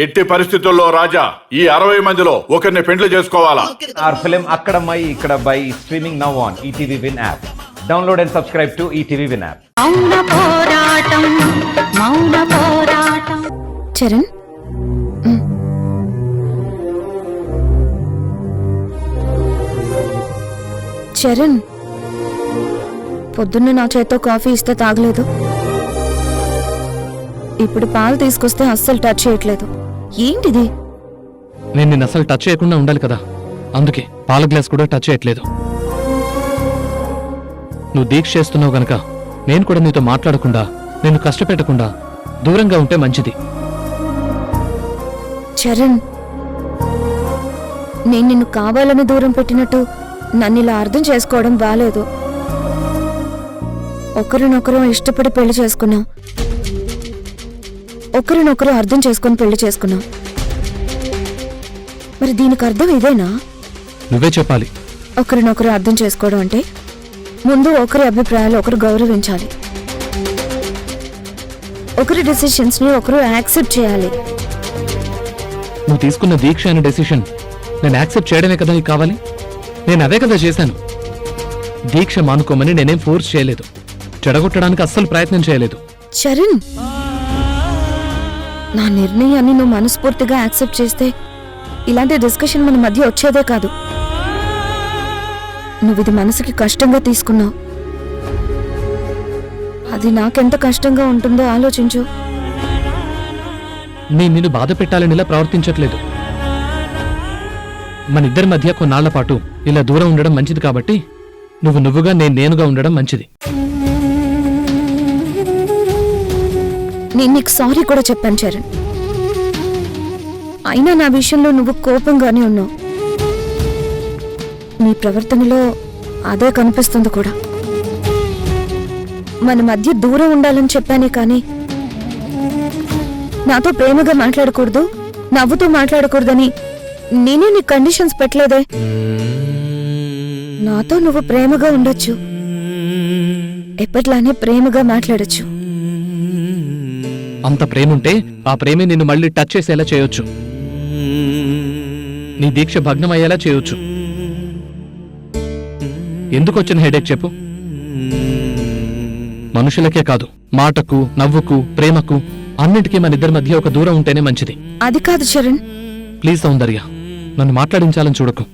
ఎట్టి పరిస్థితుల్లో రాజా ఈ 60 మందిలో ఒకరిని పెండ్లి చేసుకోవాలా? Our film Akkadamai Ikkadamai is streaming now on ETV Win app. Download and subscribe to ETV Win app. మౌన పోరాటం. చరణ్, చరణ్, పొద్దున్న నా చేత్తో కాఫీ ఇస్తే తాగలేదు. ఇప్పుడు పాలు తీసుకొస్తే అస్సలు టచ్ చేయట్లేదు. ఏంటిది? నేను నిన్ను అసలు టచ్ చేయకుండా ఉండాలి కదా, అందుకే పాల గ్లాస్ కూడా టచ్ చేయట్లేదు. నువ్వు దీక్ష చేస్తున్నావు గనక నేను కూడా నీతో మాట్లాడకుండా, నిన్ను కష్టపెట్టకుండా దూరంగా ఉంటే మంచిది. చరణ్, నేను నిన్ను కావాలని దూరం పెట్టినట్టు నన్ను ఇలా అర్థం చేసుకోవడం బాలేదు. ఒకరినొకరు ఇష్టపడి పెళ్లి చేసుకున్నాం, ఒకరినొకరు అర్థం చేసుకుని పెళ్లి చేసుకున్నాం. మరి దీనికి అర్థం ఇదేనా? నువ్వే చెప్పాలి. ఒకరినొకరు అర్థం చేసుకోవడం అంటే ముందు ఒకరి అభిప్రాయాలు ఒకరు గౌరవించాలి, ఒకరి డెసిషన్స్ ని ఒకరు యాక్సెప్ట్ చేయాలి. నువ్వు తీసుకున్న దీక్ష అనే డెసిషన్ నేను యాక్సెప్ట్ చేయడమే కదా నీకు కావాలి. నేను అదే కదా చేశాను. దీక్ష మానుకోమని నేనేం ఫోర్స్ చేయలేదు, చెడగొట్టడానికి అస్సలు ప్రయత్నం చేయలేదు. చరణ్, నా నిర్ణయాన్ని నువ్వు మనస్ఫూర్తిగా యాక్సెప్ట్ చేస్తే ఇలాంటి డిస్కషన్ మన మధ్య వచ్చేదే కాదు. నువ్వు ఇది మనసుకి కష్టంగా తీసుకున్నావు. అది నాకెంత కష్టంగా ఉంటుందో ఆలోచించు. నిన్ను బాధ పెట్టాలని ఇలా ప్రవర్తించట్లేదు. మన ఇద్దరి మధ్య కొన్నాళ్ల పాటు ఇలా దూరం ఉండడం మంచిది కాబట్టి నువ్వుగా నేనుగా ఉండడం మంచిది. నేను నీకు సారీ కూడా చెప్పాను చరణ్. అయినా నా విషయంలో నువ్వు కోపంగానే ఉన్నావు. నీ ప్రవర్తనలో అదే కనిపిస్తుంది కూడా. మన మధ్య దూరం ఉండాలని చెప్పానే కానీ నాతో ప్రేమగా మాట్లాడకూడదు, నవ్వుతూ మాట్లాడకూడదని నేనే నీ కండిషన్స్ పెట్టలేదే. నాతో నువ్వు ప్రేమగా ఉండొచ్చు, ఎప్పట్లానే ప్రేమగా మాట్లాడొచ్చు. అంత ప్రేముంటే ఆ ప్రేమే నిన్ను మళ్ళీ టచ్ చేసేలా చేయొచ్చు, నీ దీక్ష భగ్నం అయ్యేలా చేయొచ్చు. ఎందుకు వచ్చిన హెడేక్ చెప్పు? మనుషులకే కాదు, మాటకు, నవ్వుకు, ప్రేమకు అన్నిటికీ మన ఇద్దరి మధ్య ఒక దూరం ఉంటేనే మంచిది. అది కాదు చరణ్. ప్లీజ్ సౌందర్య, నన్ను మాట్లాడించాలని చూడకు.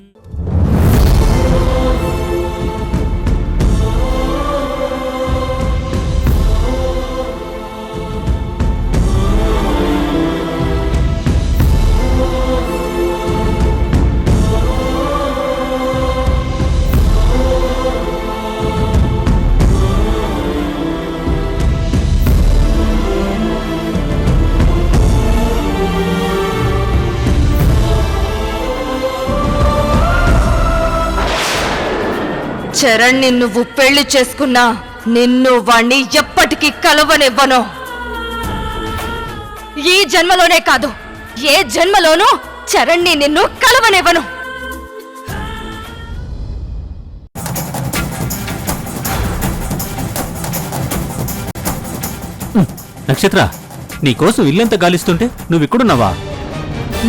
చరణ్, నువ్వు పెళ్లి చేసుకున్నా నిన్ను వాణ్ణి ఎప్పటికీ కలవనివ్వను. ఈ జన్మలోనే కాదు, ఏ జన్మలోనూ చరణ్ని నిన్ను కలవనివ్వను. నక్షత్ర, నీకోసం ఇల్లంతా గాలిస్తుంటే నువ్విక్కడున్నావా?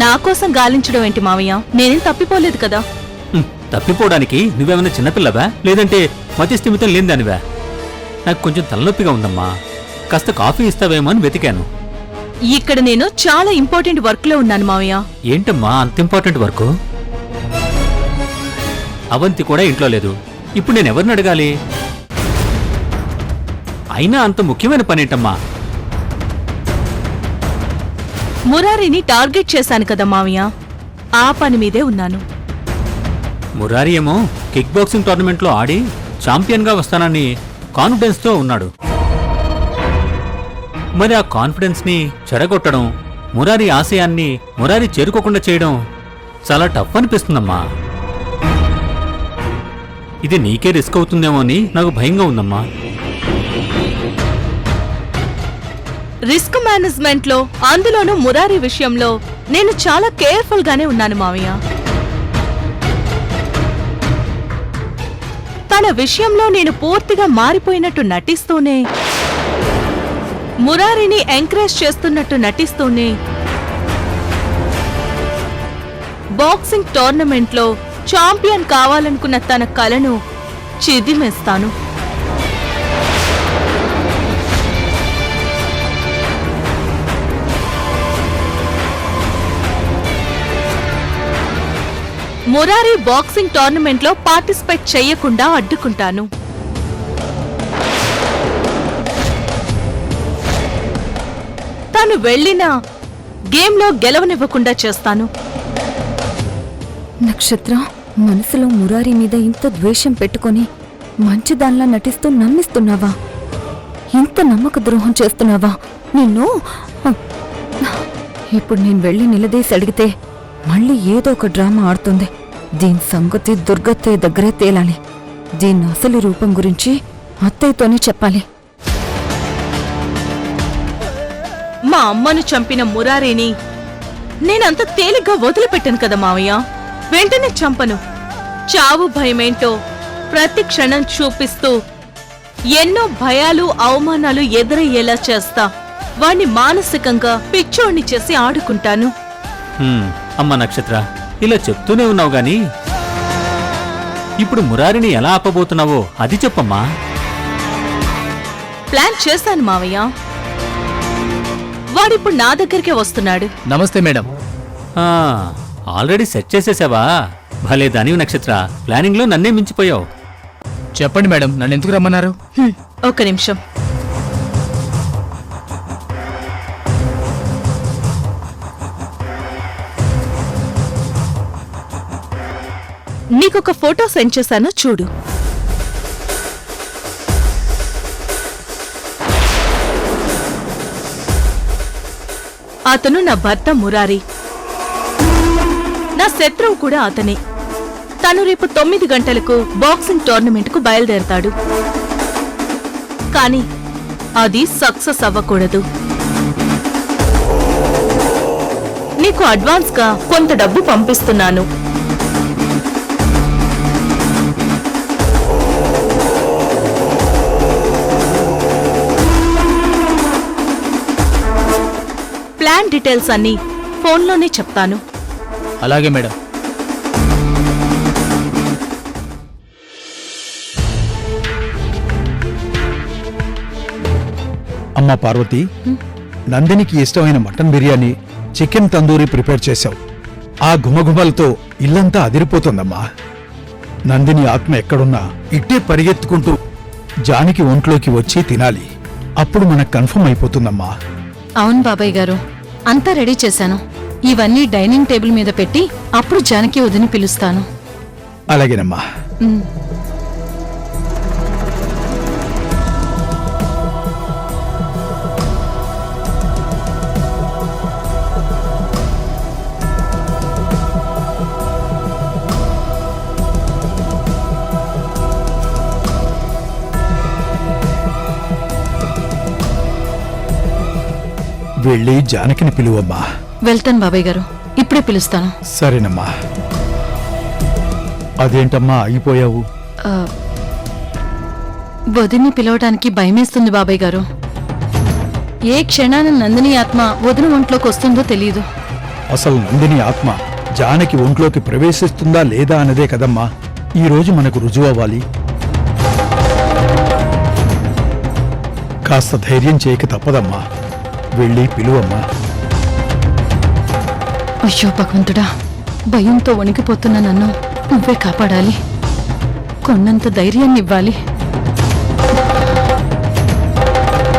నా కోసం గాలించడం ఏంటి మావయ్య? నేనేం తప్పిపోలేదు కదా. తప్పిపోవడానికి నువ్వేమైనా చిన్నపిల్లవా, లేదంటే మతి స్థిమితం లేనిదానివా? నాకు కొంచెం తలనొప్పిగా ఉందమ్మా, కాస్త కాఫీ ఇస్తావేమో అని వెతికాను. ఇక్కడ నేను చాలా ఇంపార్టెంట్ వర్క్ లో ఉన్నాను మావయ్య. ఏంటమ్మా అంత ఇంపార్టెంట్ వర్క్? అవంతి కూడా ఇంట్లో లేదు, ఇప్పుడు నేను ఎవరిని అడగాలి? అయినా అంత ముఖ్యమైన పనేంటమ్మా? మురారిని టార్గెట్ చేశాను కదా మావయ్య, ఆ పని మీదే ఉన్నాను. మురారి ఏమో కిక్ బాక్సింగ్ టోర్నమెంట్లో ఆడి ఛాంపియన్గా వస్తానని కాన్ఫిడెన్స్తో ఉన్నాడు. మరి ఆ కాన్ఫిడెన్స్ని చెడగొట్టడం, మురారి ఆశయాన్ని మురారి చేరుకోకుండా చేయడం చాలా టఫ్ అనిపిస్తుందమ్మా. ఇది నీకే రిస్క్ అవుతుందేమో అని నాకు భయంగా ఉందమ్మా. రిస్క్ మేనేజ్మెంట్ లో, అందులోనూ మురారి విషయంలో నేను చాలా కేర్ఫుల్ గానే ఉన్నాను మావయ్య. తన విషయంలో నేను పూర్తిగా మారిపోయినట్టు నటిస్తూనే, మురారిని ఎంకరేజ్ చేస్తున్నట్టు నటిస్తూనే బాక్సింగ్ టోర్నమెంట్లో ఛాంపియన్ కావాలనుకున్న తన కలను చిదిమేస్తాను. మురారి బాక్సింగ్ టోర్నమెంట్లో పార్టిసిపేట్ చేయకుండా అడ్డుకుంటాను. తను వెళ్ళినా గేమ్లో గెలవనివ్వకుండా చేస్తాను. నక్షత్ర, మనసులో మురారి మీద ఇంత ద్వేషం పెట్టుకొని మంచిదాన్లా నటిస్తూ నమ్మిస్తున్నావా? ఇంత నమ్మక ద్రోహం చేస్తున్నావా? నిన్ను ఇప్పుడు నేను వెళ్ళి నిలదీసి అడిగితే మళ్ళీ ఏదో ఒక డ్రామా ఆడుతుంది. దీని సంగతి దుర్గత్తయ్య దగ్గరే తేలాలి. దీని అసలు రూపం గురించి అత్తయ్యతోనే చెప్పాలి. మా అమ్మను చంపిన మురారిని నేనంత తేలిగ్గా వదిలిపెట్టాను కదా మావయ్య. వెంటనే చంపను. చావు భయమేంటో ప్రతి క్షణం చూపిస్తూ ఎన్నో భయాలు అవమానాలు ఎదురయ్యేలా చేస్తా. వాణ్ణి మానసికంగా పిచ్చోణ్ణి చేసి ఆడుకుంటాను. అమ్మ నక్షత్ర, ఇలా చెప్తూనే ఉన్నావు గాని ఇప్పుడు మురారిని ఎలా ఆపబోతున్నావో అది చెప్పమ్మా. ప్లాన్ చేశాను మావయ్య. వాడిప్పుడు నా దగ్గరికే వస్తున్నాడు. నమస్తే మేడం. Already set చేసేసావా? భలే దానివి నక్షత్ర, ప్లానింగ్ లో నన్నే మించిపోయావు. చెప్పండి మేడం, నన్ను ఎందుకు రమ్మన్నారు? ఒక్క నిమిషం. నీకొక ఫోటో సెండ్ చేశాను, చూడు. అతను నా భర్త మురారి. నా శత్రువు కూడా అతనే. తను రేపు 9 గంటలకు బాక్సింగ్ టోర్నమెంట్కు బయలుదేరతాడు. కానీ అది సక్సెస్ అవ్వకూడదు. నీకు అడ్వాన్స్గా కొంత డబ్బు పంపిస్తున్నాను. ప్లాన్ డీటెయిల్స్ అన్ని ఫోన్లోనే చెప్తాను. అలాగే మేడం. అమ్మా పార్వతి, నందినికి ఇష్టమైన mutton biryani, chicken tandoori prepare చేశావు. ఆ గుమగుమలతో ఇల్లంతా అదిరిపోతుందమ్మా. నందిని ఆత్మ ఎక్కడున్నా ఇట్టే పరిగెత్తుకుంటూ జానికి ఒంట్లోకి వచ్చి తినాలి. అప్పుడు మనకు కన్ఫర్మ్ అయిపోతుందమ్మా. అవును బాబాయ్ గారు, అంతా రెడీ చేశాను. ఇవన్నీ డైనింగ్ టేబుల్ మీద పెట్టి అప్పుడు జానకి వదిని పిలుస్తాను. అలాగేనమ్మా. వెళ్ళి జానకిని పిలువమ్మా. వెళ్తాను బాబాయ్ గారు, ఇప్పుడే పిలుస్తాను. సరేనమ్మా. అదేంటమ్మా ఆగిపోయావు? వదిన్ని పిలవటానికి భయమేస్తుంది బాబాయ్ గారు. ఏ క్షణాన నందిని ఆత్మ వదిన ఒంట్లోకి వస్తుందో తెలియదు. అసలు నందిని ఆత్మ జానకి ఒంట్లోకి ప్రవేశిస్తుందా లేదా అన్నదే కదమ్మా ఈ రోజు మనకు రుజువు అవ్వాలి. కాస్త ధైర్యం చేయక తప్పదమ్మా. వెళ్ళి పిలువమ్మా. అయ్యో భగవంతుడా, భయంతో వణికిపోతున్న నన్ను నువ్వే కాపాడాలి. కొన్నంత ధైర్యాన్ని ఇవ్వాలి.